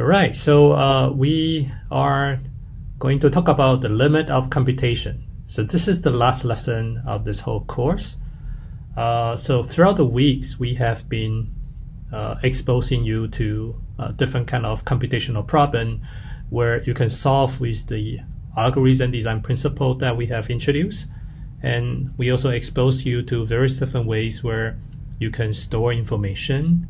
All right, so we are going to talk about the limit of computation. So this is the last lesson of this whole course. So throughout the weeks, we have been exposing you to different kind of computational problem where you can solve with the algorithm design principle that we have introduced. And we also expose you to various different ways where you can store information.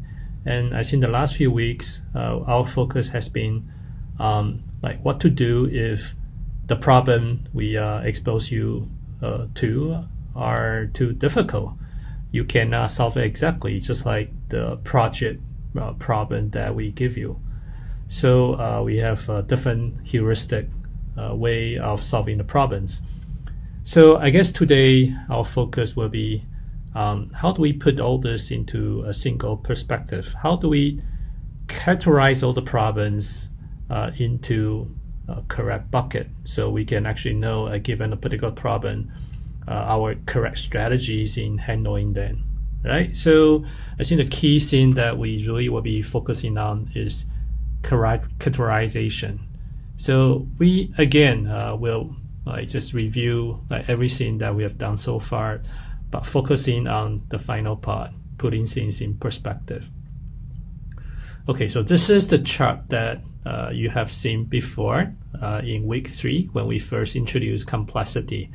And I think the last few weeks, our focus has been like what to do if the problem we expose you to are too difficult. You cannot solve it exactly, just like the project problem that we give you. So we have a different heuristic way of solving the problems. So I guess today our focus will be how do we put all this into a single perspective? How do we categorize all the problems into a correct bucket so we can actually know, given a particular problem, our correct strategies in handling them, right? So I think the key thing that we really will be focusing on is categorization. So we, again, will just review everything that we have done so far, but focusing on the final part, putting things in perspective. Okay, so this is the chart that you have seen before in week 3 when we first introduced complexity.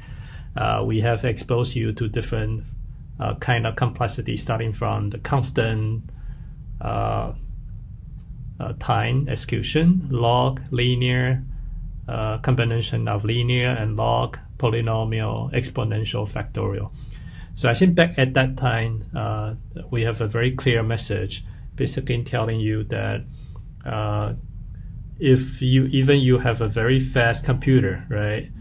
We have exposed you to different kind of complexity, starting from the constant time execution, log, linear, combination of linear and log, polynomial, exponential, factorial. So I think back at that time, we have a very clear message, basically telling you that if you have a very fast computer, right?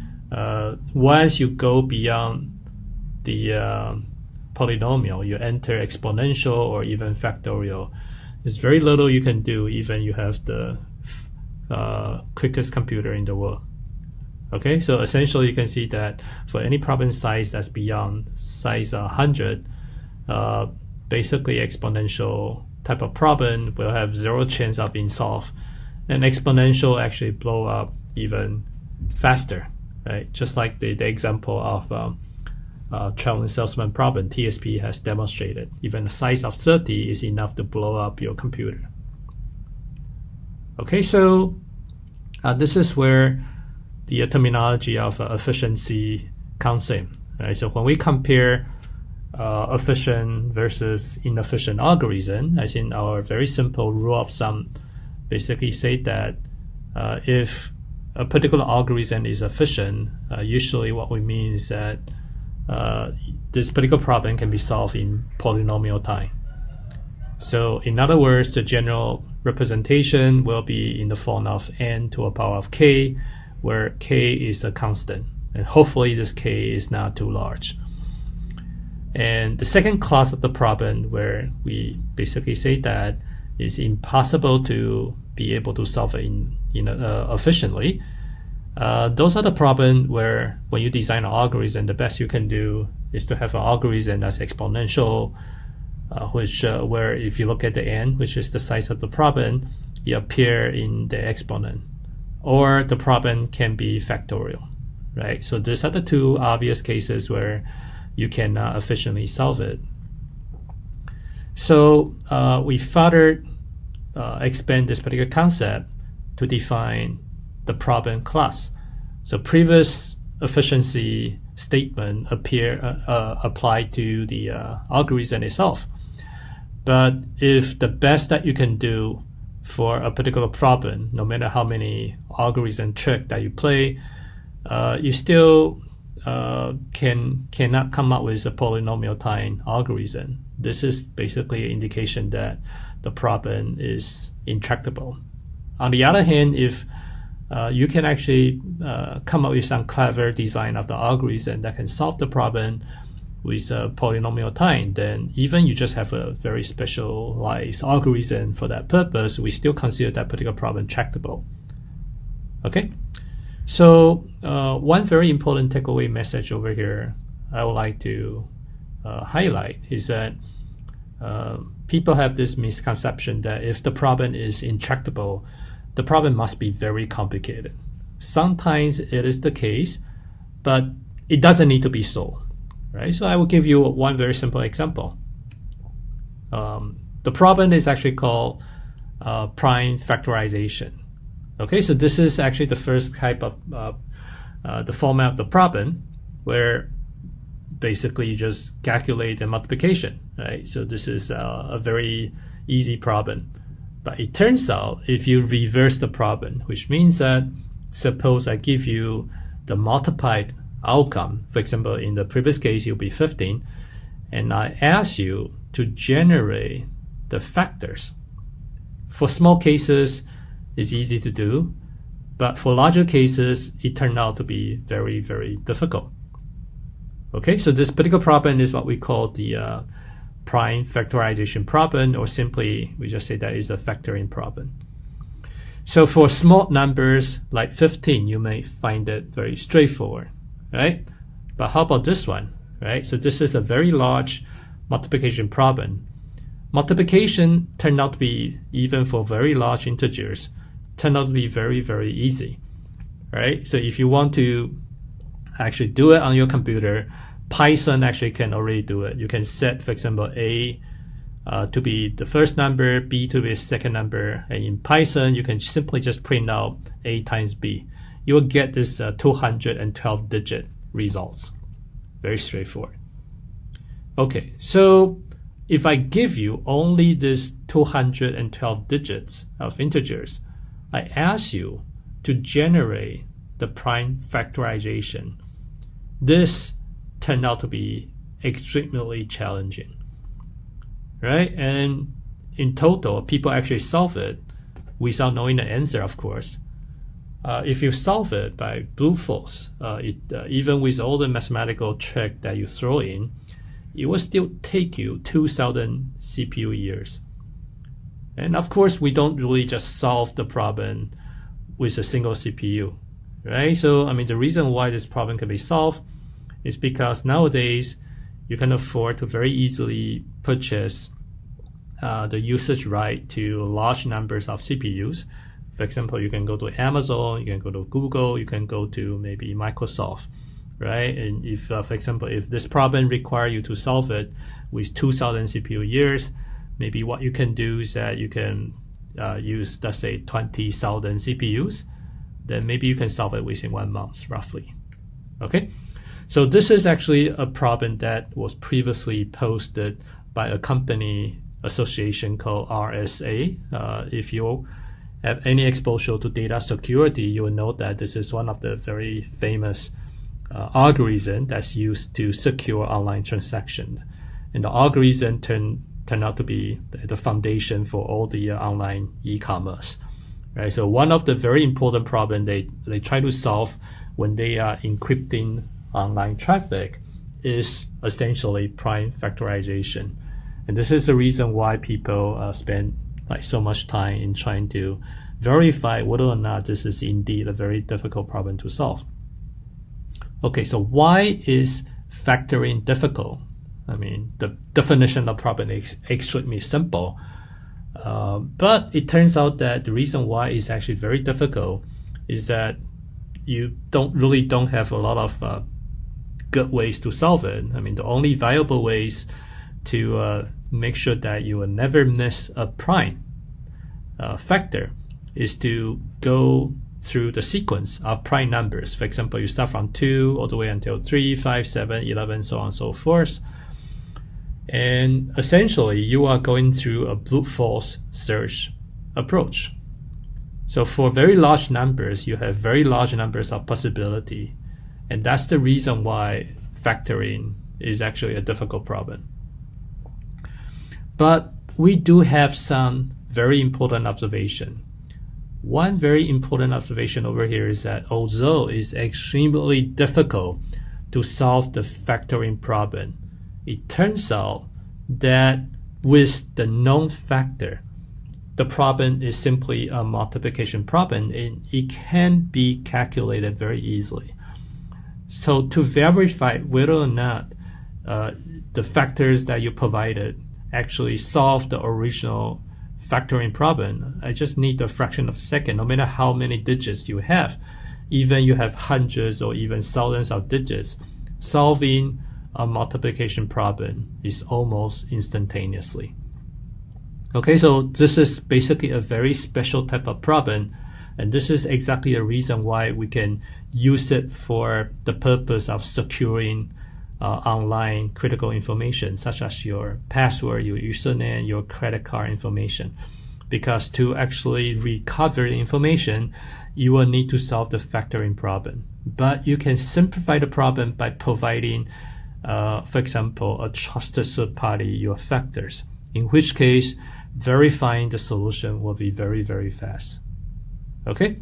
Once you go beyond the polynomial, you enter exponential or even factorial. There's very little you can do, even you have the quickest computer in the world. Okay, so essentially you can see that for any problem size that's beyond size 100, basically exponential type of problem will have 0 chance of being solved, and exponential actually blow up even faster, right? Just like the example of traveling salesman problem TSP has demonstrated. Even a size of 30 is enough to blow up your computer. Okay, so this is where the terminology of efficiency comes in. Right? So when we compare efficient versus inefficient algorithm, I think our very simple rule of thumb basically say that if a particular algorithm is efficient, usually what we mean is that this particular problem can be solved in polynomial time. So in other words, the general representation will be in the form of n to a power of k, where k is a constant, and hopefully this k is not too large. And the second class of the problem, where we basically say that it's impossible to be able to solve it efficiently, those are the problems where when you design an algorithm, the best you can do is to have an algorithm that's exponential, where if you look at the n, which is the size of the problem, you appear in the exponent. Or the problem can be factorial, right? So these are the two obvious cases where you can efficiently solve it. So we further expand this particular concept to define the problem class. So previous efficiency statement apply to the algorithm itself. But if the best that you can do for a particular problem, no matter how many algorithm trick that you play, you still cannot come up with a polynomial time algorithm. This is basically an indication that the problem is intractable. On the other hand, if you can actually come up with some clever design of the algorithm that can solve the problem with a polynomial time, then even you just have a very specialized algorithm for that purpose, we still consider that particular problem tractable. Okay, so one very important takeaway message over here I would like to highlight is that people have this misconception that if the problem is intractable, the problem must be very complicated. Sometimes it is the case, but it doesn't need to be so, right? So I will give you one very simple example. The problem is actually called prime factorization. Okay, so this is actually the first type of the format of the problem, where basically you just calculate the multiplication, right? So this is a very easy problem. But it turns out if you reverse the problem, which means that suppose I give you the multiplied outcome, for example, in the previous case, it'll be 15, and I ask you to generate the factors. For small cases, it's easy to do, but for larger cases, it turned out to be very, very difficult. Okay, so this particular problem is what we call the prime factorization problem, or simply we just say that is a factoring problem. So for small numbers like 15, you may find it very straightforward, right? But how about this one, right? So this is a very large multiplication problem. Multiplication turned out to be, even for very large integers, turned out to be very, very easy, right? So if you want to actually do it on your computer, Python actually can already do it. You can set, for example, A to be the first number, B to be the second number, and in Python, you can simply just print out A times B. You will get this 212 digit results. Very straightforward. Okay, so if I give you only this 212 digits of integers, I ask you to generate the prime factorization. This turned out to be extremely challenging, right? And in total, people actually solve it without knowing the answer, of course. If you solve it by brute force, even with all the mathematical trick that you throw in, it will still take you 2,000 CPU years. And of course, we don't really just solve the problem with a single CPU, right? So, I mean, the reason why this problem can be solved is because nowadays you can afford to very easily purchase the usage right to large numbers of CPUs. For example, you can go to Amazon, you can go to Google, you can go to maybe Microsoft, right? And if, for example, if this problem requires you to solve it with 2,000 CPU years, maybe what you can do is that you can use, let's say, 20,000 CPUs, then maybe you can solve it within 1 month, roughly, okay? So this is actually a problem that was previously posted by a company association called RSA. If you have any exposure to data security, you will know that this is one of the very famous algorithm that's used to secure online transactions. And the algorithm turned out to be the foundation for all the online e-commerce. Right? So one of the very important problems they try to solve when they are encrypting online traffic is essentially prime factorization. And this is the reason why people spend like so much time in trying to verify whether or not this is indeed a very difficult problem to solve. Okay, so why is factoring difficult? I mean, the definition of problem is extremely simple, but it turns out that the reason why it's actually very difficult is that you don't have a lot of good ways to solve it. I mean, the only viable ways to make sure that you will never miss a prime factor is to go through the sequence of prime numbers. For example, you start from 2 all the way until 3, 5, 7, 11, so on and so forth. And essentially, you are going through a brute force search approach. So for very large numbers, you have very large numbers of possibility. And that's the reason why factoring is actually a difficult problem. But we do have some very important observation. One very important observation over here is that although it's extremely difficult to solve the factoring problem, it turns out that with the known factor, the problem is simply a multiplication problem, and it can be calculated very easily. So to verify whether or not the factors that you provided actually solve the original factoring problem, I just need a fraction of a second, no matter how many digits you have. Even you have hundreds or even thousands of digits, solving a multiplication problem is almost instantaneously. Okay, so this is basically a very special type of problem, and this is exactly the reason why we can use it for the purpose of securing online critical information, such as your password, your username, your credit card information. Because to actually recover the information, you will need to solve the factoring problem. But you can simplify the problem by providing, for example, a trusted third party, your factors, in which case verifying the solution will be very, very fast. Okay?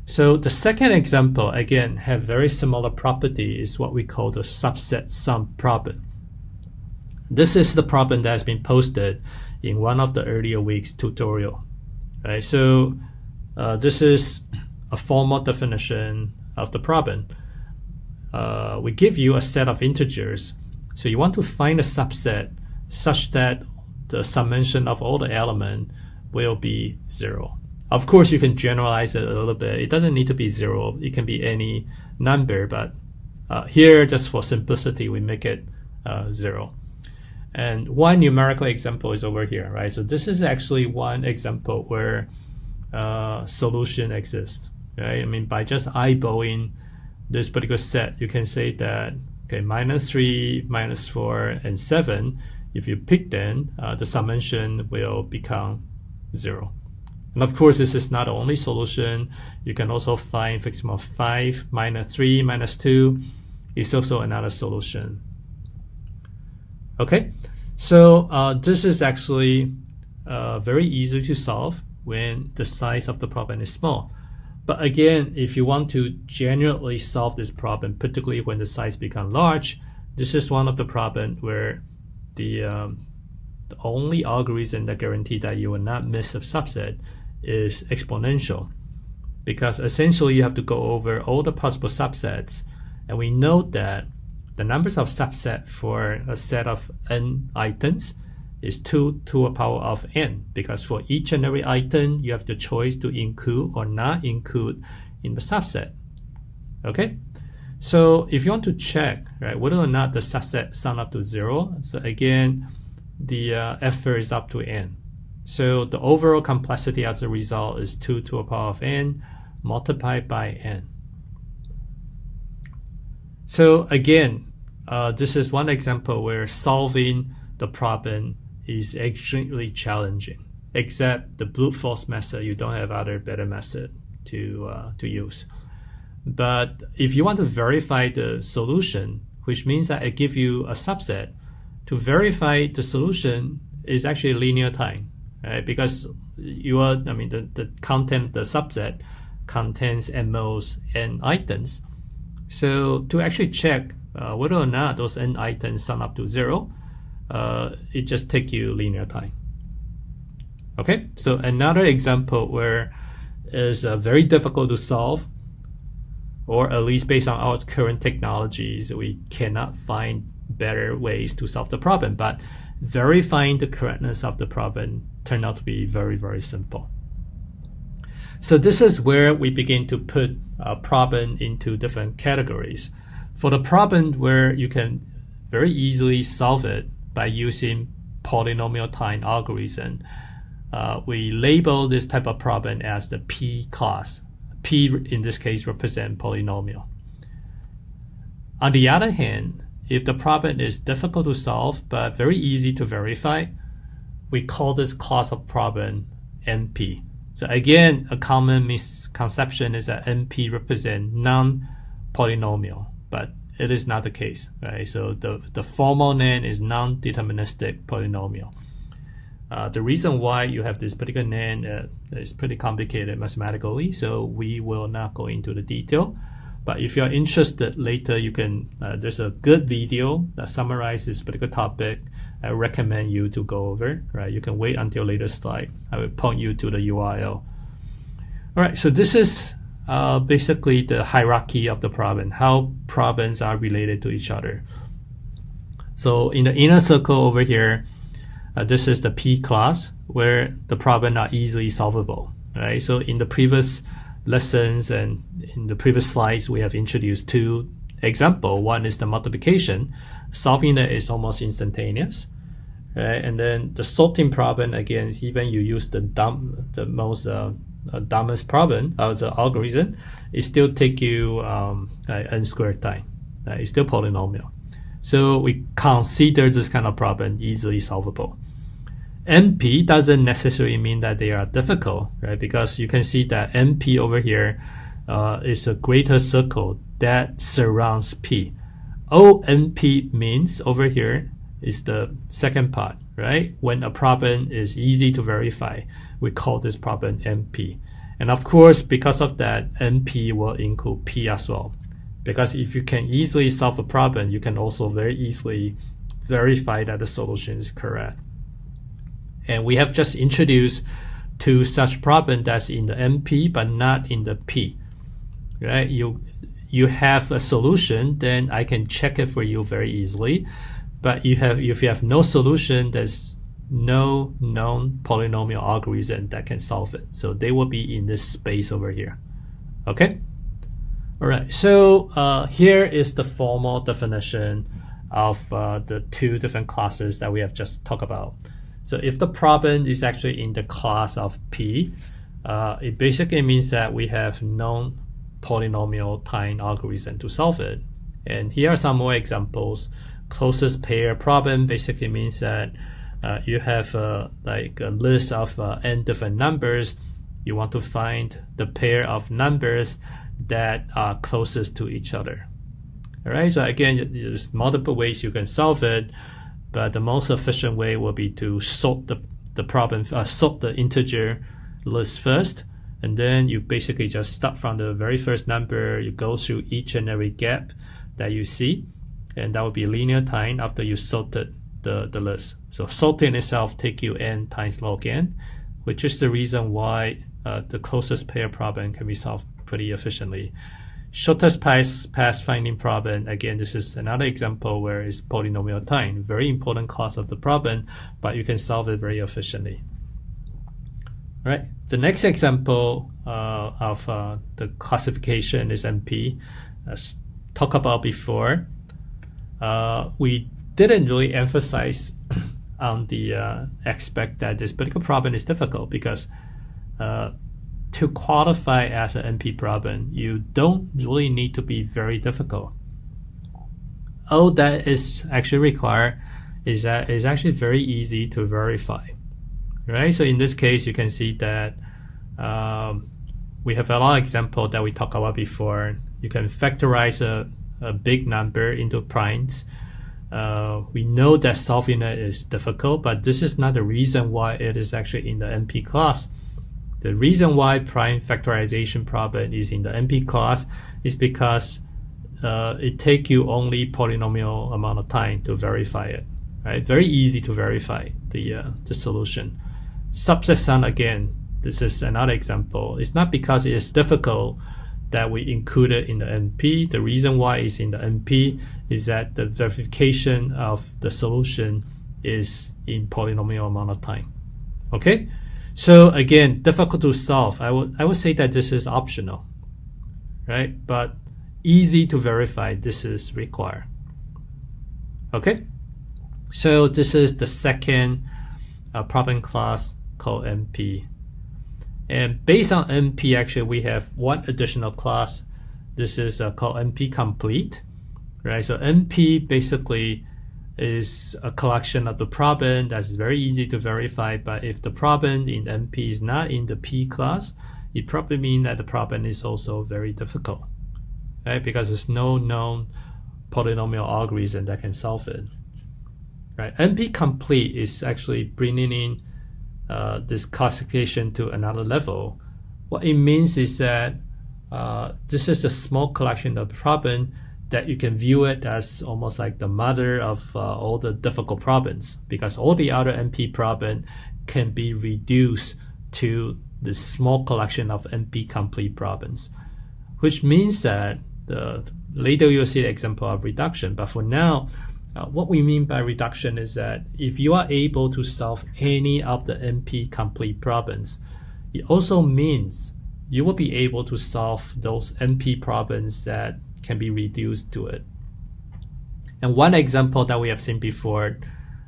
So the second example, again, have very similar property, is what we call the subset sum problem. This is the problem that has been posted in one of the earlier weeks tutorial. Right? So this is a formal definition of the problem. We give you a set of integers. So you want to find a subset such that the summation of all the elements will be 0. Of course, you can generalize it a little bit. It doesn't need to be 0. It can be any number, but here, just for simplicity, we make it 0. And one numerical example is over here, right? So this is actually one example where solution exists, right? I mean, by just eyeballing this particular set, you can say that, okay, -3, -4, and 7, if you pick them, the summation will become 0. And of course, this is not the only solution. You can also find, for example, 5 -3 -2 is also another solution. Okay, so this is actually very easy to solve when the size of the problem is small. But again, if you want to generally solve this problem, particularly when the size becomes large, this is one of the problems where the only algorithm that guarantees that you will not miss a subset is exponential, because essentially you have to go over all the possible subsets, and we know that the numbers of subset for a set of n items is 2 to a power of n, because for each and every item you have the choice to include or not include in the subset. Okay, so if you want to check, right, whether or not the subset sum up to 0, so again the effort is up to n. So the overall complexity as a result is 2 to a power of n multiplied by n. So again, this is one example where solving the problem is extremely challenging. Except the brute force method, you don't have other better method to use. But if you want to verify the solution, which means that it gives you a subset, to verify the solution is actually linear time. Right? Because the content of the subset contains at most n items. So to actually check whether or not those n items sum up to 0, it just takes you linear time. Okay, so another example where it's very difficult to solve, or at least based on our current technologies, we cannot find better ways to solve the problem. But verifying the correctness of the problem turned out to be very, very simple. So this is where we begin to put a problem into different categories. For the problem where you can very easily solve it by using polynomial time algorithm, we label this type of problem as the P class. P in this case represents polynomial. On the other hand, if the problem is difficult to solve but very easy to verify, we call this class of problem NP. So again, a common misconception is that NP represents non-polynomial, but it is not the case, right? So the formal name is non-deterministic polynomial. The reason why you have this particular name is pretty complicated mathematically, so we will not go into the detail. But if you're interested later, you can. There's a good video that summarizes this particular topic. I recommend you to go over. Right, you can wait until later slide. I will point you to the URL. All right, so this is basically the hierarchy of the problem, how problems are related to each other. So in the inner circle over here, this is the P class, where the problem are easily solvable, right? So in the previous lessons and in the previous slides, we have introduced two examples. One is the multiplication. Solving it is almost instantaneous, right? And then the sorting problem, again, even you use the most dumbest problem of the algorithm, it still take you n squared time. It's still polynomial. So we consider this kind of problem easily solvable. NP doesn't necessarily mean that they are difficult, right? Because you can see that NP over here is a greater circle that surrounds P. ONP means over here is the second part, right? When a problem is easy to verify, we call this problem NP. And of course, because of that, NP will include P as well. Because if you can easily solve a problem, you can also very easily verify that the solution is correct. And we have just introduced two such problem that's in the NP but not in the P, right? You have a solution, then I can check it for you very easily. But if you have no solution, there's no known polynomial algorithm that can solve it. So they will be in this space over here. Okay? All right. So here is the formal definition of the two different classes that we have just talked about. So if the problem is actually in the class of P, it basically means that we have known polynomial time algorithm to solve it. And here are some more examples. Closest pair problem basically means that you have like a list of n different numbers. You want to find the pair of numbers that are closest to each other. All right. So again, there's multiple ways you can solve it, but the most efficient way will be to sort the problem, sort the integer list first, and then you basically just start from the very first number. You go through each and every gap that you see, and that will be linear time after you sorted the list. So sorting itself take you n times log n, which is the reason why the closest pair problem can be solved pretty efficiently. Shortest path finding problem, again, this is another example where it's polynomial time, very important class of the problem, but you can solve it very efficiently. All right, the next example of the classification is NP. As talked about before, we didn't really emphasize on the aspect that this particular problem is difficult because to qualify as an NP problem, you don't really need to be very difficult. All that is actually required is that it's actually very easy to verify, right? So in this case, you can see that we have a lot of examples that we talked about before. You can factorize a big number into primes. We know that solving it is difficult, but this is not the reason why it is actually in the NP class. The reason why prime factorization problem is in the NP class is because it takes you only polynomial amount of time to verify it, right? Very easy to verify the solution. Subset sum, again, this is another example. It's not because it is difficult that we include it in the NP. The reason why it's in the NP is that the verification of the solution is in polynomial amount of time. Okay? So again, difficult to solve. I would say that this is optional, right? But easy to verify, this is required. Okay? So this is the second problem class called NP. And based on NP, actually, we have one additional class. This is called NP complete, right? So NP basically is a collection of the problem that's very easy to verify. But if the problem in NP is not in the P class, it probably means that the problem is also very difficult, right? Because there's no known polynomial algorithm that can solve it, right? NP complete is actually bringing in this classification to another level. What it means is that this is a small collection of the problem that you can view it as almost like the mother of all the difficult problems, because all the other NP problem can be reduced to this small collection of NP complete problems, which means that later you'll see the example of reduction. But for now, What we mean by reduction is that if you are able to solve any of the NP complete problems, it also means you will be able to solve those NP problems that can be reduced to it. And one example that we have seen before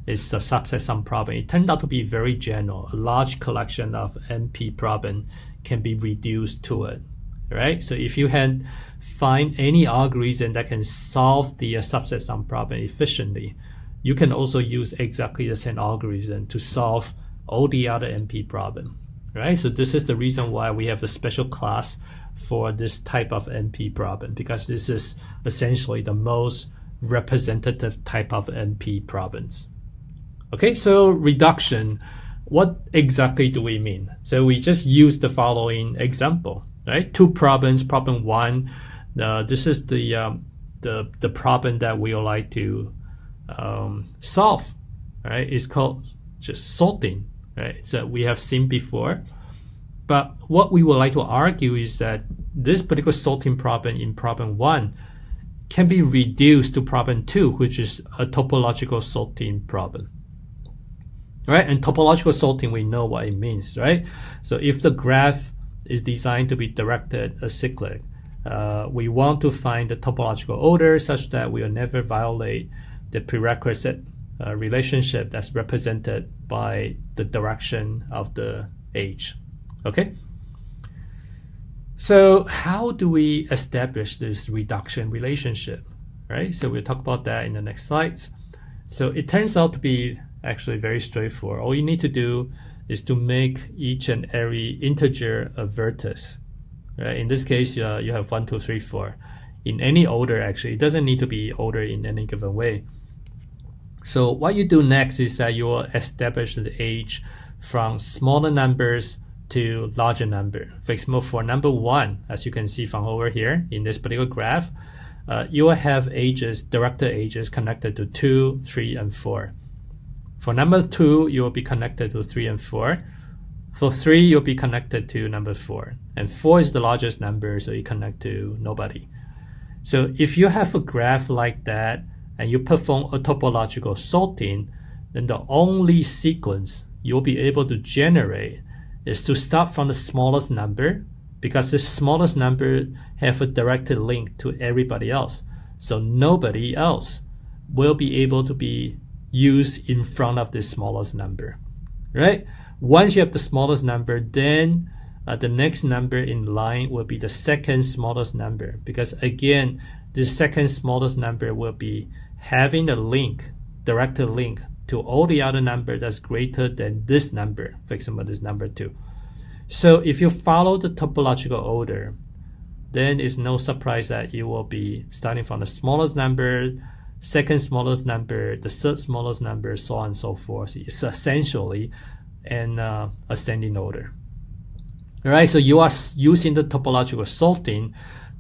is the subset sum problem. It turned out to be very general. A large collection of NP problem can be reduced to it, right? So if you can find any algorithm that can solve the subset sum problem efficiently, you can also use exactly the same algorithm to solve all the other NP problem, right? So this is the reason why we have a special class for this type of NP problem, because this is essentially the most representative type of NP problems. Okay, so reduction, what exactly do we mean? So we just use the following example, right? Two problems. Problem one, this is the problem that we would like to solve, right? It's called just sorting, right? So we have seen before. But what we would like to argue is that this particular sorting problem in problem one can be reduced to problem two, which is a topological sorting problem. Right? And topological sorting, we know what it means, right? So if the graph is designed to be directed acyclic, we want to find the topological order such that we will never violate the prerequisite relationship that's represented by the direction of the edge. Okay? So how do we establish this reduction relationship, right? So we'll talk about that in the next slides. So it turns out to be actually very straightforward. All you need to do is to make each and every integer a vertex. Right? In this case, you have 1, 2, 3, 4. In any order, actually. It doesn't need to be ordered in any given way. So what you do next is that you will establish the age from smaller numbers to larger number. For example, for number 1, as you can see from over here in this particular graph, you will have ages, directed ages connected to 2, 3, and 4. For number 2, you will be connected to 3 and 4. For 3, you'll be connected to number 4. And 4 is the largest number, so you connect to nobody. So if you have a graph like that, and you perform a topological sorting, then the only sequence you'll be able to generate is to start from the smallest number, because the smallest number have a directed link to everybody else. So nobody else will be able to be used in front of the smallest number, right? Once you have the smallest number, then the next number in line will be the second smallest number, because again, the second smallest number will be having a link, directed link to all the other number that's greater than this number, for example, this number 2. So if you follow the topological order, then it's no surprise that you will be starting from the smallest number, second smallest number, the third smallest number, so on and so forth. It's essentially an ascending order. All right, so you are using the topological sorting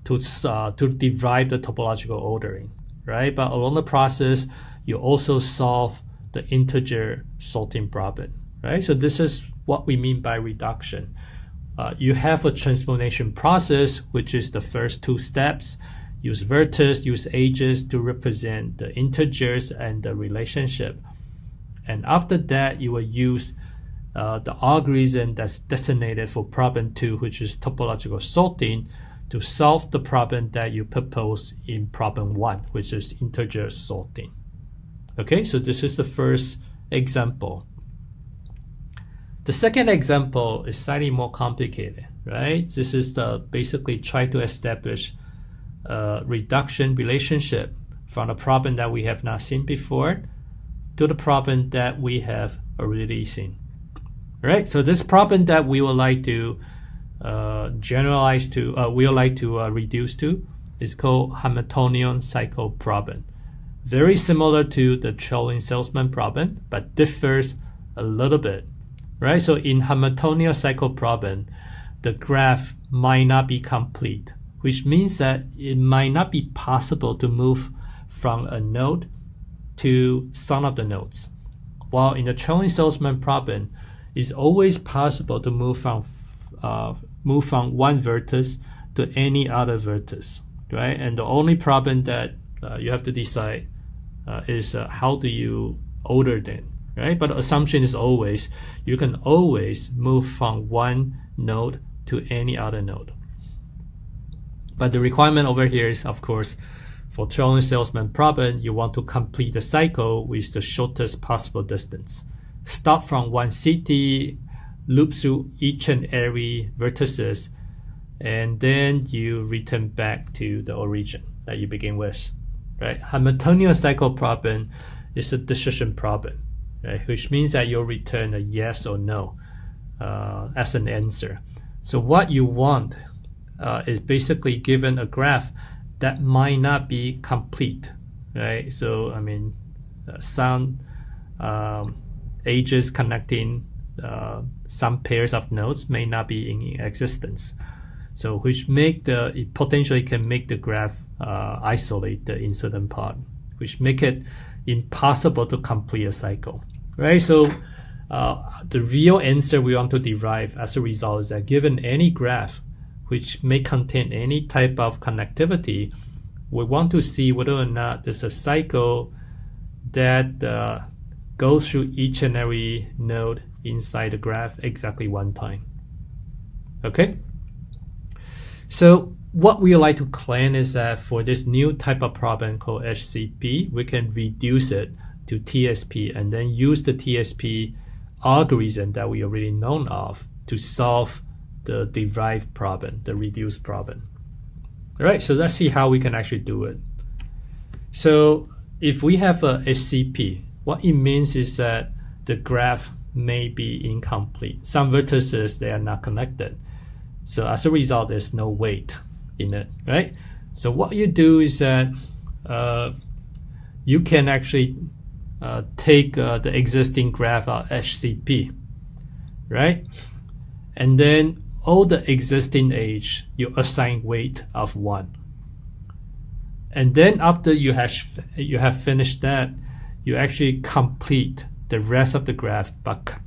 to derive the topological ordering, right? But along the process, you also solve the integer sorting problem, right? So this is what we mean by reduction. You have a transformation process, which is the first 2 steps. Use vertex, use ages to represent the integers and the relationship. And after that, you will use the algorithm that's designated for problem 2, which is topological sorting, to solve the problem that you propose in problem 1, which is integer sorting. Okay, so this is the first example. The second example is slightly more complicated, right? This is basically try to establish a reduction relationship from a problem that we have not seen before to the problem that we have already seen. Right? So this problem that we would like to reduce to is called Hamiltonian cycle problem. Very similar to the trailing salesman problem, but differs a little bit. Right? So in Hamiltonian cycle problem, the graph might not be complete, which means that it might not be possible to move from a node to some of the nodes. While in the trailing salesman problem, it's always possible to move from one vertex to any other vertex, right? And the only problem that you have to decide is how do you order them, right? But the assumption is always you can always move from one node to any other node. But the requirement over here is, of course, for traveling salesman problem, you want to complete the cycle with the shortest possible distance. Start from one city, loop through each and every vertices, and then you return back to the origin that you begin with, right? Hamiltonian cycle problem is a decision problem, right? Which means that you'll return a yes or no as an answer. So what you want is basically given a graph that might not be complete, right? So I mean, some edges connecting some pairs of nodes may not be in existence. So which it potentially can make the graph isolate the incident part, which make it impossible to complete a cycle, right? So the real answer we want to derive as a result is that given any graph which may contain any type of connectivity, we want to see whether or not there's a cycle that goes through each and every node inside the graph exactly one time. Okay? So what we like to claim is that for this new type of problem called HCP, we can reduce it to TSP and then use the TSP algorithm that we already know of to solve the derived problem, the reduced problem. All right, so let's see how we can actually do it. So if we have a HCP, what it means is that the graph may be incomplete. Some vertices, they are not connected. So as a result, there's no weight in it, right? So what you do is that you can actually take the existing graph of HCP, right? And then all the existing edge, you assign weight of 1. And then after you have finished that, you actually complete the rest of the graph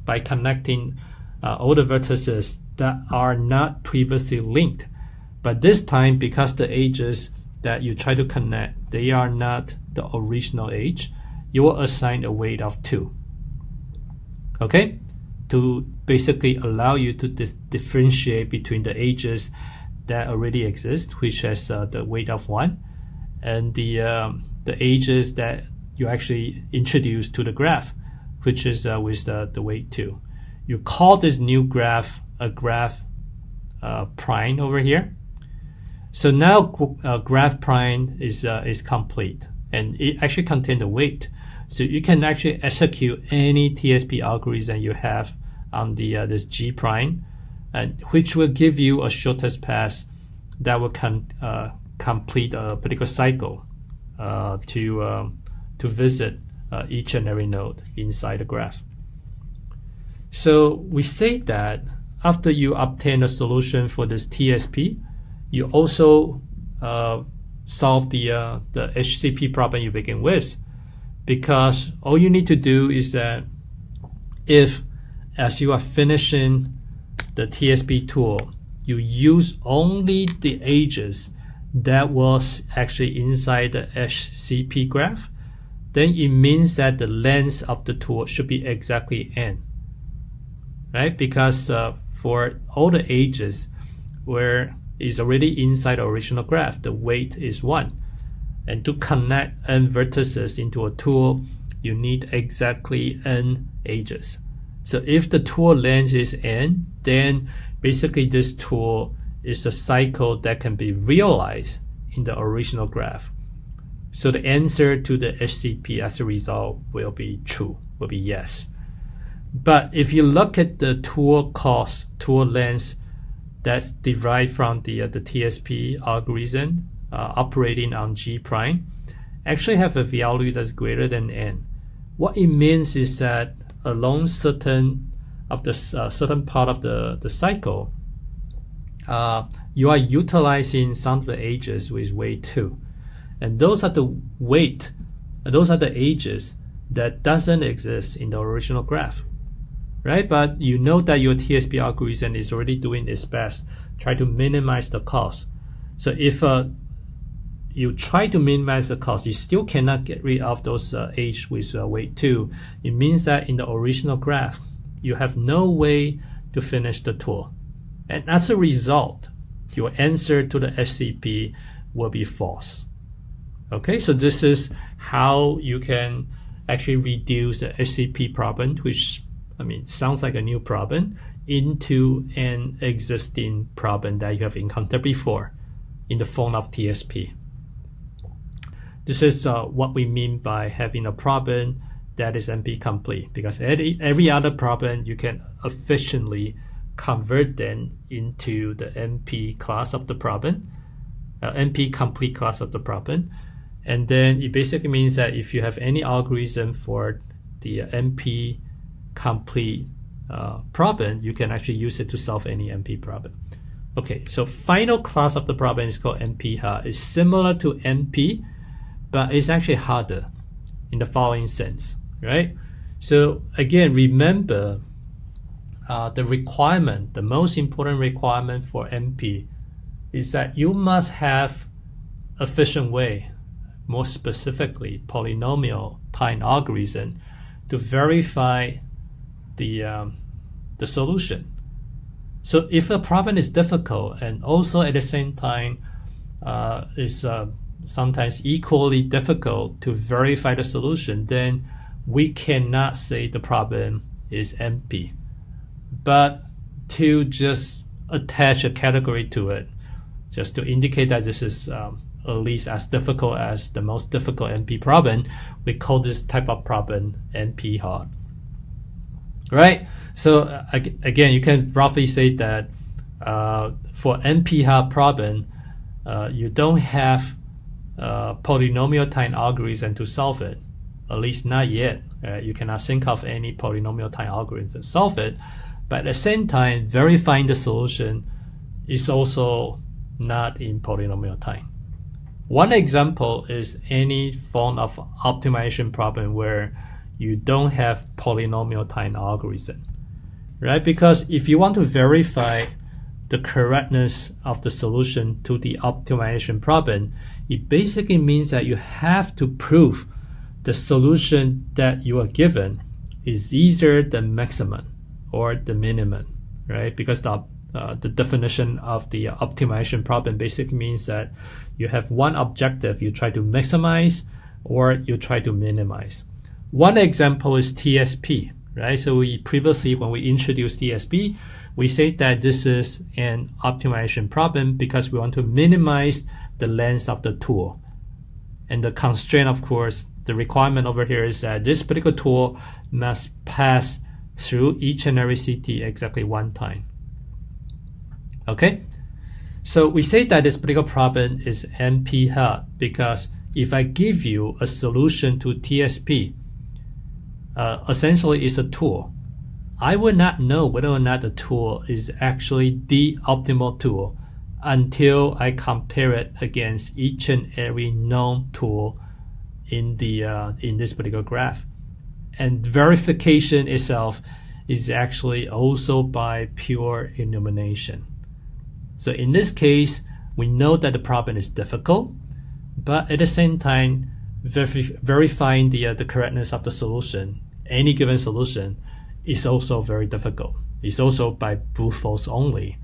by connecting all the vertices that are not previously linked. But this time, because the edges that you try to connect, they are not the original edge, you will assign a weight of 2. Okay? To basically allow you to differentiate between the edges that already exist, which has the weight of 1, and the edges that you actually introduce to the graph, which is with the weight 2. You call this new graph a graph prime over here. So now graph prime is complete, and it actually contains the weight. So you can actually execute any TSP algorithm you have on the this G prime, and which will give you a shortest path that will complete a particular cycle to visit each and every node inside the graph. So we say that after you obtain a solution for this TSP, you also solve the HCP problem you begin with, because all you need to do is that if, as you are finishing the TSP tool, you use only the edges that was actually inside the HCP graph, then it means that the length of the tool should be exactly n, right? Because for all the edges where is already inside the original graph, the weight is 1. And to connect n vertices into a tool, you need exactly n edges. So if the tool length is n, then basically this tool is a cycle that can be realized in the original graph. So the answer to the HCP as a result will be true, will be yes. But if you look at the tool cost, tool length that's derived from the TSP algorithm operating on G prime, actually have a value that's greater than n. What it means is that along certain part of the cycle, you are utilizing some of the edges with weight 2, and those are the edges that doesn't exist in the original graph, right? But you know that your TSP algorithm is already doing its best, try to minimize the cost. So if you try to minimize the cost, you still cannot get rid of those age with weight 2. It means that in the original graph, you have no way to finish the tour. And as a result, your answer to the HCP will be false. Okay, so this is how you can actually reduce the HCP problem, which sounds like a new problem, into an existing problem that you have encountered before in the form of TSP. This is what we mean by having a problem that is NP complete, because every other problem you can efficiently convert them into the NP class of the problem, NP complete class of the problem. And then it basically means that if you have any algorithm for the NP complete problem, you can actually use it to solve any NP problem. Okay, so final class of the problem is called NP hard. It's similar to NP, but it's actually harder in the following sense, right? So again, remember the requirement, the most important requirement for NP is that you must have efficient way, more specifically polynomial time algorithm, to verify the solution. So if a problem is difficult and also at the same time is sometimes equally difficult to verify the solution, then we cannot say the problem is NP. But to just attach a category to it, just to indicate that this is at least as difficult as the most difficult NP problem, we call this type of problem NP hard. Right? So again, you can roughly say that for NP hard problem, you don't have polynomial time algorithm to solve it, at least not yet. You cannot think of any polynomial time algorithm to solve it. But at the same time, verifying the solution is also not in polynomial time. One example is any form of optimization problem where you don't have polynomial time algorithm, right? Because if you want to verify the correctness of the solution to the optimization problem, it basically means that you have to prove the solution that you are given is either the maximum or the minimum, right? Because the definition of the optimization problem basically means that you have one objective, you try to maximize or you try to minimize. One example is TSP, right? So we previously, when we introduced TSP, we say that this is an optimization problem because we want to minimize the length of the tool. And the constraint, of course, the requirement over here is that this particular tool must pass through each and every CT exactly one time. Okay? So we say that this particular problem is NP hard because if I give you a solution to TSP, essentially it's a tool. I will not know whether or not the tool is actually the optimal tool until I compare it against each and every known tool in this particular graph. And verification itself is actually also by pure elimination. So in this case, we know that the problem is difficult, but at the same time, verifying the correctness of the solution, any given solution, is also very difficult. It's also by brute force only.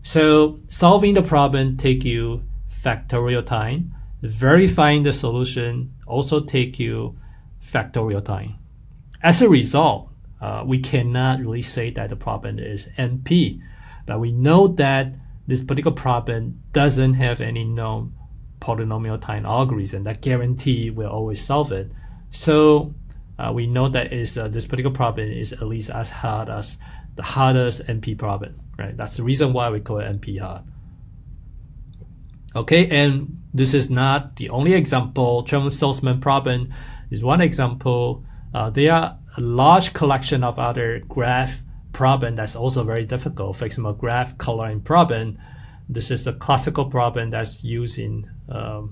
So solving the problem take you factorial time. Verifying the solution also take you factorial time. As a result, we cannot really say that the problem is NP, but we know that this particular problem doesn't have any known polynomial time algorithm that guarantee will always solve it. So we know that this particular problem is at least as hard as the hardest NP problem, right? That's the reason why we call it NP hard. Okay, and this is not the only example. Chern-Saltzman problem is one example. There are a large collection of other graph problem that's also very difficult. For example, graph coloring problem. This is a classical problem that's used in,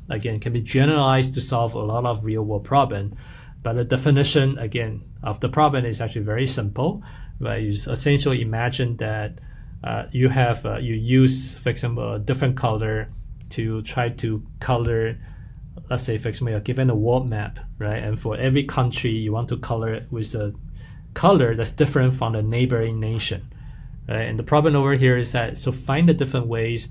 again, can be generalized to solve a lot of real-world problem. But the definition, again, of the problem is actually very simple. Right? You essentially imagine that you use, for example, a different color to try to color, let's say for example, you're given a world map, right? And for every country, you want to color it with a color that's different from the neighboring nation, right? And the problem over here is that, so find the different ways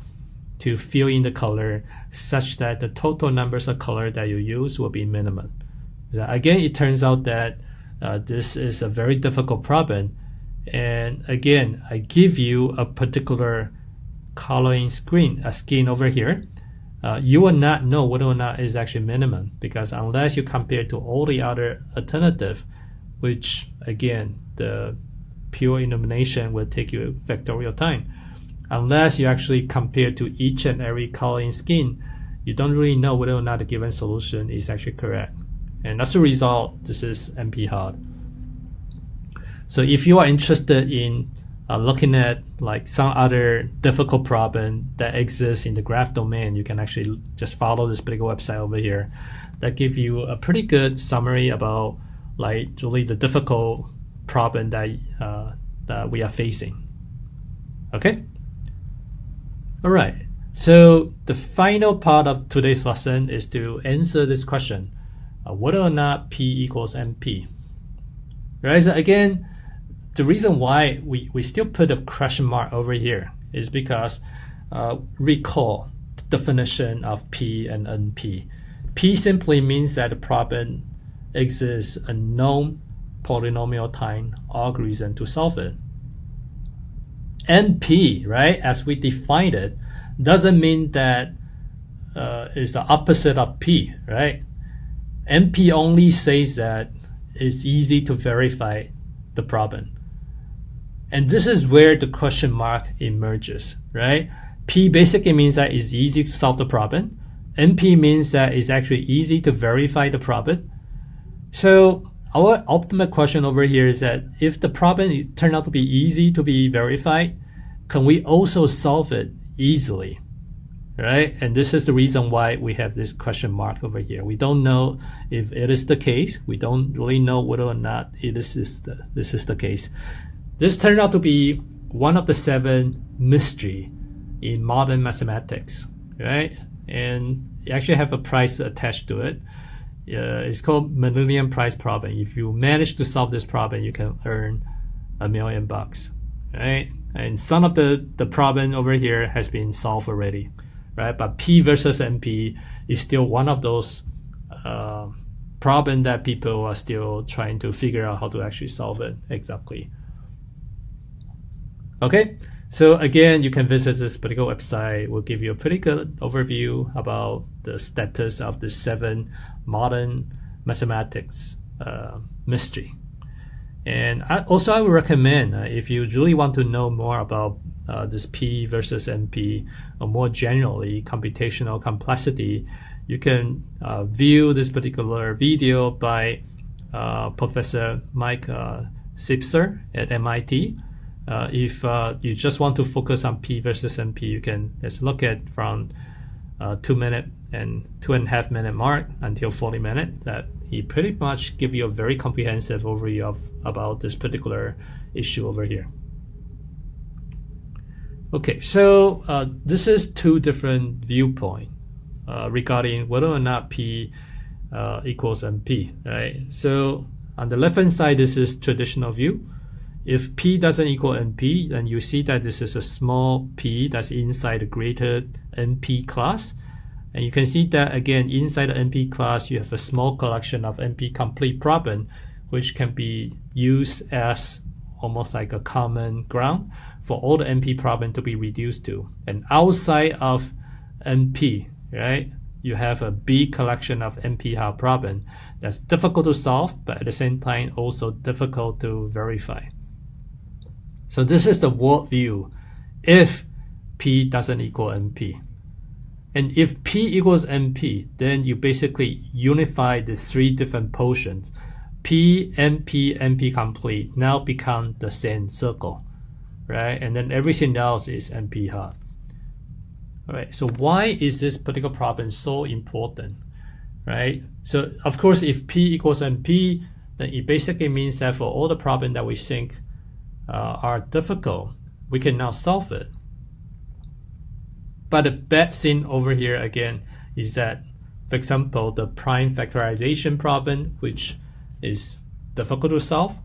to fill in the color such that the total numbers of color that you use will be minimum. So again, it turns out that this is a very difficult problem. And again, I give you a particular coloring scheme over here. You will not know whether or not it's actually minimum, because unless you compare to all the other alternative, which again, the pure illumination will take you vectorial time. Unless you actually compare to each and every coloring scheme, you don't really know whether or not the given solution is actually correct. And as a result, this is NP hard. So if you are interested in looking at like some other difficult problem that exists in the graph domain, you can actually just follow this particular website over here that give you a pretty good summary about like really the difficult problem that we are facing. Okay? All right. So the final part of today's lesson is to answer this question, whether or not P equals NP. Right? So again, the reason why we still put a question mark over here is because recall the definition of P and NP. P simply means that the problem exists a known polynomial time algorithm to solve it. NP, right, as we defined it, doesn't mean that is the opposite of P, right? NP only says that it's easy to verify the problem. And this is where the question mark emerges, right? P basically means that it's easy to solve the problem. NP means that it's actually easy to verify the problem. So our ultimate question over here is that if the problem turned out to be easy to be verified, can we also solve it easily, right? And this is the reason why we have this question mark over here. We don't know if it is the case. We don't really know whether or not this is the case. This turned out to be one of the 7 mysteries in modern mathematics, right? And you actually have a prize attached to it. It's called Millennium Prize Problem. If you manage to solve this problem, you can earn $1 million, right? And some of the problem over here has been solved already, right? But P versus NP is still one of those problems that people are still trying to figure out how to actually solve it exactly. Okay, so again, you can visit this particular website. We'll give you a pretty good overview about the status of the 7 modern mathematics mystery. And I would recommend if you really want to know more about this P versus NP, or more generally computational complexity, you can view this particular video by Professor Mike Sipser at MIT. If you just want to focus on P versus NP, you can just look at from 2 minute and 2.5 minute mark until 40 minutes. That he pretty much give you a very comprehensive overview about this particular issue over here. Okay, so this is 2 different viewpoints regarding whether or not P equals NP, right? So on the left hand side, this is traditional view. If P doesn't equal NP, then you see that this is a small p that's inside a greater NP class. And you can see that again, inside the NP class, you have a small collection of NP complete problem, which can be used as almost like a common ground for all the NP problem to be reduced to. And outside of NP, right, you have a big collection of NP hard problem that's difficult to solve, but at the same time also difficult to verify. So this is the worldview if P doesn't equal NP. And if P equals NP, then you basically unify the 3 different portions. P, NP, NP complete now become the same circle, right? And then everything else is NP hard. All right, so why is this particular problem so important, right? So of course, if P equals NP, then it basically means that for all the problems that we think are difficult, we can now solve it. But the bad thing over here again is that, for example, the prime factorization problem, which is difficult to solve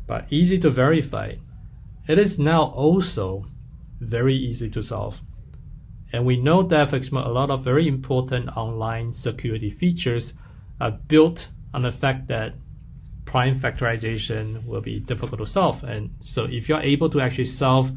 but easy to verify, it is now also very easy to solve. And we know that, for example, a lot of very important online security features are built on the fact that prime factorization will be difficult to solve. And so if you're able to actually solve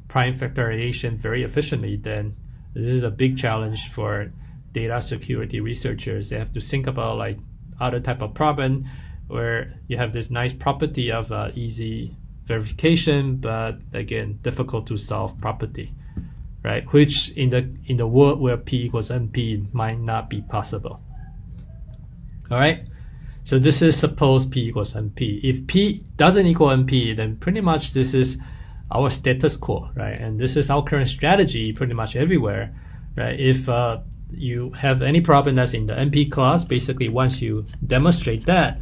prime factorization very efficiently, then this is a big challenge for data security researchers. They have to think about like other type of problem where you have this nice property of easy verification, but again, difficult to solve property, right? Which in the world where P equals NP might not be possible. All right. So this is suppose P equals NP. If P doesn't equal NP, then pretty much this is our status quo, right? And this is our current strategy pretty much everywhere, right? If you have any problem that's in the NP class, basically once you demonstrate that,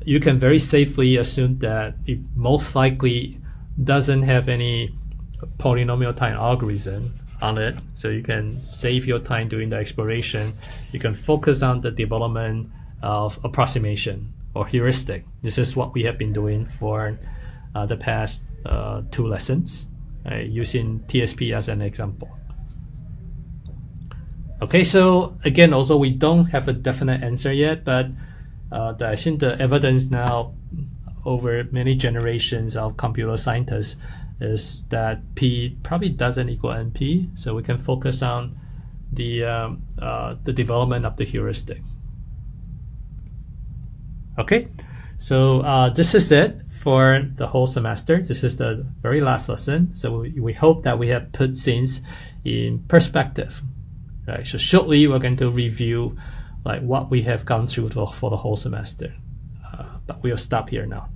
you can very safely assume that it most likely doesn't have any polynomial time algorithm on it. So you can save your time doing the exploration. You can focus on the development of approximation or heuristic. This is what we have been doing for the past 2 lessons, using TSP as an example. Okay, so again, also we don't have a definite answer yet, but I think the evidence now over many generations of computer scientists is that P probably doesn't equal NP, so we can focus on the development of the heuristic. Okay, so this is it for the whole semester. This is the very last lesson, so we hope that we have put things in perspective. Right, so shortly we're going to review like what we have gone through for the whole semester, but we'll stop here now.